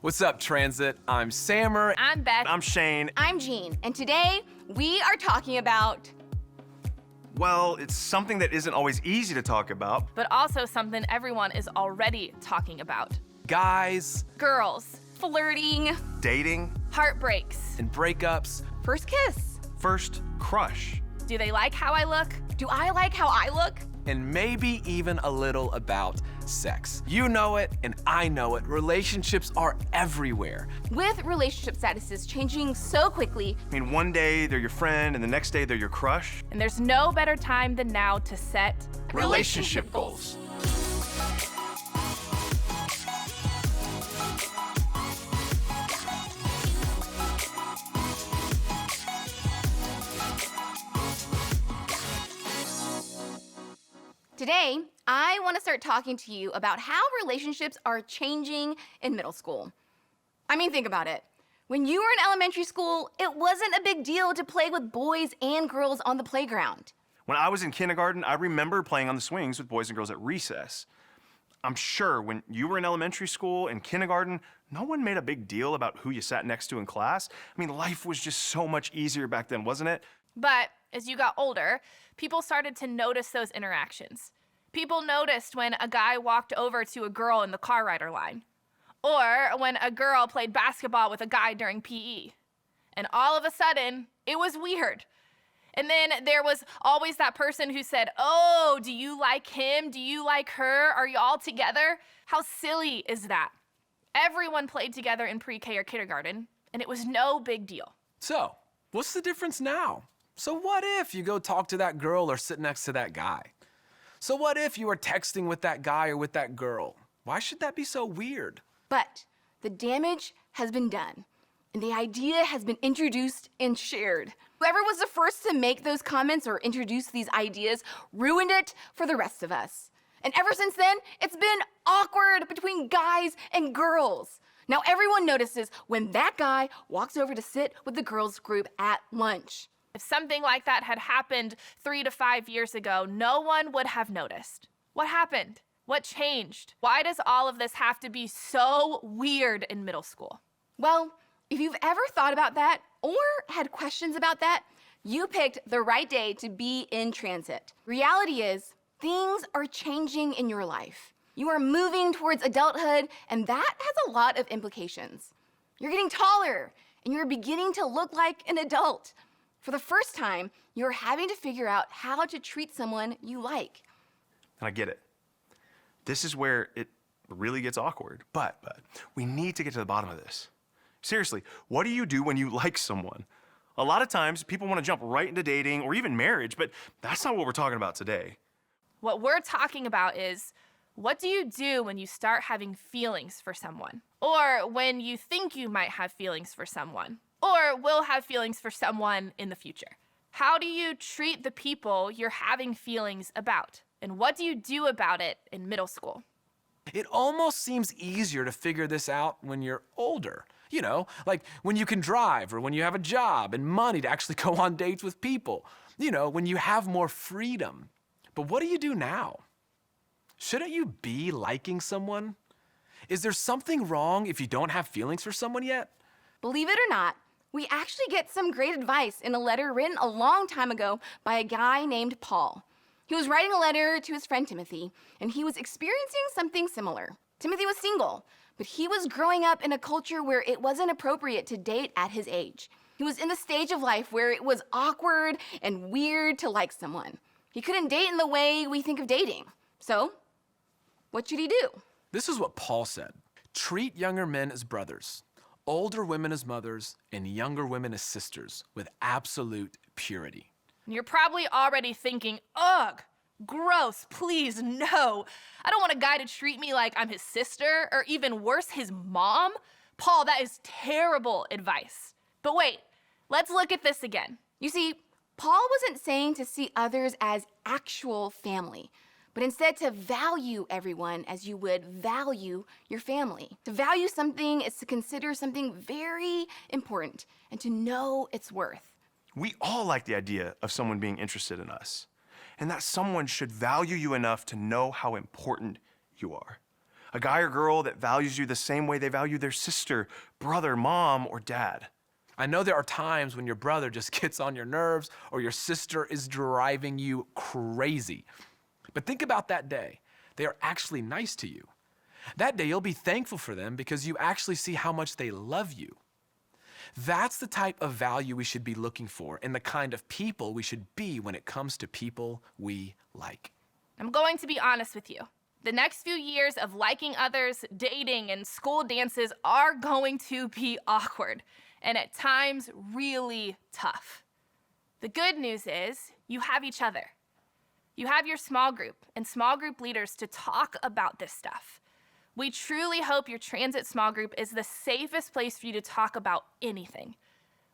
What's up, Transit? I'm Sammer. I'm Beth. I'm Shane. I'm Jean, and today we are talking about... Well, it's something that isn't always easy to talk about. But also something everyone is already talking about. Guys. Girls. flirting, Dating. Heartbreaks. And breakups. first kiss. First crush. Do they like how I look? Do I like how I look? And maybe even a little about sex. You know it, and I know it. Relationships are everywhere. With relationship statuses changing so quickly, I mean, one day they're your friend, and the next day they're your crush. And there's no better time than now to set Relationship goals. today I want to start talking to you about how relationships are changing in middle school. I mean, think about it. When you were in elementary school, it wasn't a big deal to play with boys and girls on the playground. When I was in kindergarten, I remember playing on the swings with boys and girls at recess. I'm sure when you were in elementary school and kindergarten, no one made a big deal about who you sat next to in class. I mean, life was just so much easier back then, wasn't it? But as you got older, people started to notice those interactions. People noticed when a guy walked over to a girl in the car rider line, or when a girl played basketball with a guy during PE. And all of a sudden, it was weird. And then there was always that person who said, "Oh, do you like him? Do you like her? Are you all together?" How silly is that? Everyone played together in pre-K or kindergarten, and it was no big deal. So, what's the difference now? So what if you go talk to that girl or sit next to that guy? So what if you are texting with that guy or with that girl? Why should that be so weird? But the damage has been done, and the idea has been introduced and shared. Whoever was the first to make those comments or introduce these ideas ruined it for the rest of us. And ever since then, it's been awkward between guys and girls. Now everyone notices when that guy walks over to sit with the girls group at lunch. If something like that had happened 3 to 5 years ago, no one would have noticed. What happened? What changed? Why does all of this have to be so weird in middle school? Well, if you've ever thought about that or had questions about that, you picked the right day to be in transit. Reality is, things are changing in your life. You are moving towards adulthood, and that has a lot of implications. You're getting taller, and you're beginning to look like an adult. For the first time, you're having to figure out how to treat someone you like. And I get it. This is where it really gets awkward. But we need to get to the bottom of this. Seriously, what do you do when you like someone? A lot of times, people want to jump right into dating or even marriage, but that's not what we're talking about today. What we're talking about is, what do you do when you start having feelings for someone? Or when you think you might have feelings for someone? Or will have feelings for someone in the future? How do you treat the people you're having feelings about? And what do you do about it in middle school? It almost seems easier to figure this out when you're older. You know, like when you can drive or when you have a job and money to actually go on dates with people. You know, when you have more freedom. But what do you do now? Shouldn't you be liking someone? Is there something wrong if you don't have feelings for someone yet? Believe it or not, we actually get some great advice in a letter written a long time ago by a guy named Paul. He was writing a letter to his friend Timothy, and he was experiencing something similar. Timothy was single, but he was growing up in a culture where it wasn't appropriate to date at his age. He was in the stage of life where it was awkward and weird to like someone. He couldn't date in the way we think of dating. So, what should he do? This is what Paul said. Treat younger men as brothers, older women as mothers, and younger women as sisters with absolute purity. You're probably already thinking, ugh, gross, please, no. I don't want a guy to treat me like I'm his sister, or even worse, his mom. Paul, that is terrible advice. But wait, let's look at this again. You see, Paul wasn't saying to see others as actual family, but instead to value everyone as you would value your family. To value something is to consider something very important and to know its worth. We all like the idea of someone being interested in us, and that someone should value you enough to know how important you are. A guy or girl that values you the same way they value their sister, brother, mom, or dad. I know there are times when your brother just gets on your nerves or your sister is driving you crazy. But think about that day. They are actually nice to you. That day you'll be thankful for them because you actually see how much they love you. That's the type of value we should be looking for and the kind of people we should be when it comes to people we like. I'm going to be honest with you. The next few years of liking others, dating, and school dances are going to be awkward and at times really tough. The good news is you have each other. You have your small group and small group leaders to talk about this stuff. We truly hope your transit small group is the safest place for you to talk about anything.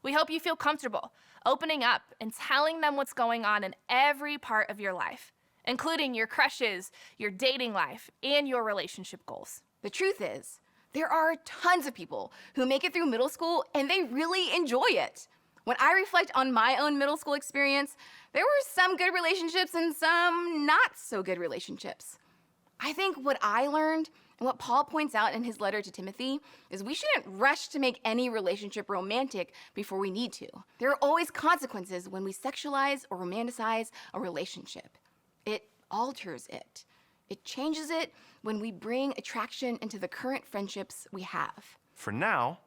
We hope you feel comfortable opening up and telling them what's going on in every part of your life, including your crushes, your dating life, and your relationship goals. The truth is, there are tons of people who make it through middle school and they really enjoy it. When I reflect on my own middle school experience, there were some good relationships and some not so good relationships. I think what I learned and what Paul points out in his letter to Timothy is we shouldn't rush to make any relationship romantic before we need to. There are always consequences when we sexualize or romanticize a relationship. It alters it. It changes it when we bring attraction into the current friendships we have. For now,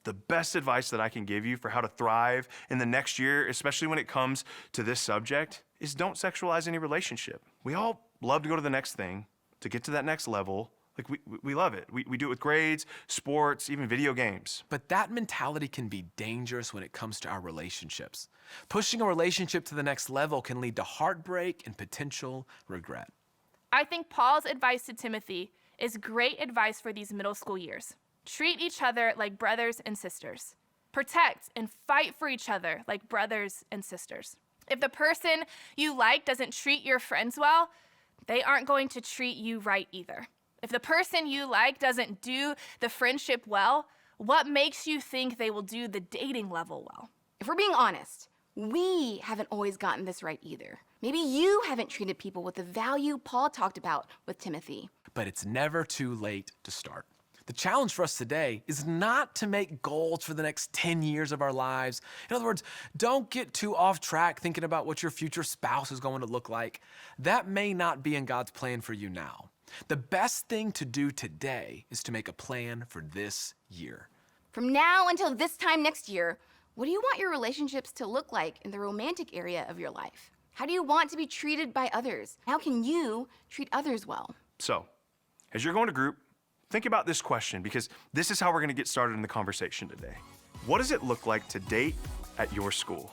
the best advice that I can give you for how to thrive in the next year, especially when it comes to this subject, is don't sexualize any relationship. We all love to go to the next thing, to get to that next level. Like, we love it. We do it with grades, sports, even video games. But that mentality can be dangerous when it comes to our relationships. Pushing a relationship to the next level can lead to heartbreak and potential regret. I think Paul's advice to Timothy is great advice for these middle school years. Treat each other like brothers and sisters. Protect and fight for each other like brothers and sisters. If the person you like doesn't treat your friends well, they aren't going to treat you right either. If the person you like doesn't do the friendship well, what makes you think they will do the dating level well? If we're being honest, we haven't always gotten this right either. Maybe you haven't treated people with the value Paul talked about with Timothy. But it's never too late to start. The challenge for us today is not to make goals for the next 10 years of our lives. In other words, don't get too off track thinking about what your future spouse is going to look like. That may not be in God's plan for you now. The best thing to do today is to make a plan for this year. From now until this time next year, what do you want your relationships to look like in the romantic area of your life? How do you want to be treated by others? How can you treat others well? So, as you're going to group, think about this question because this is how we're going to get started in the conversation today. What does it look like to date at your school?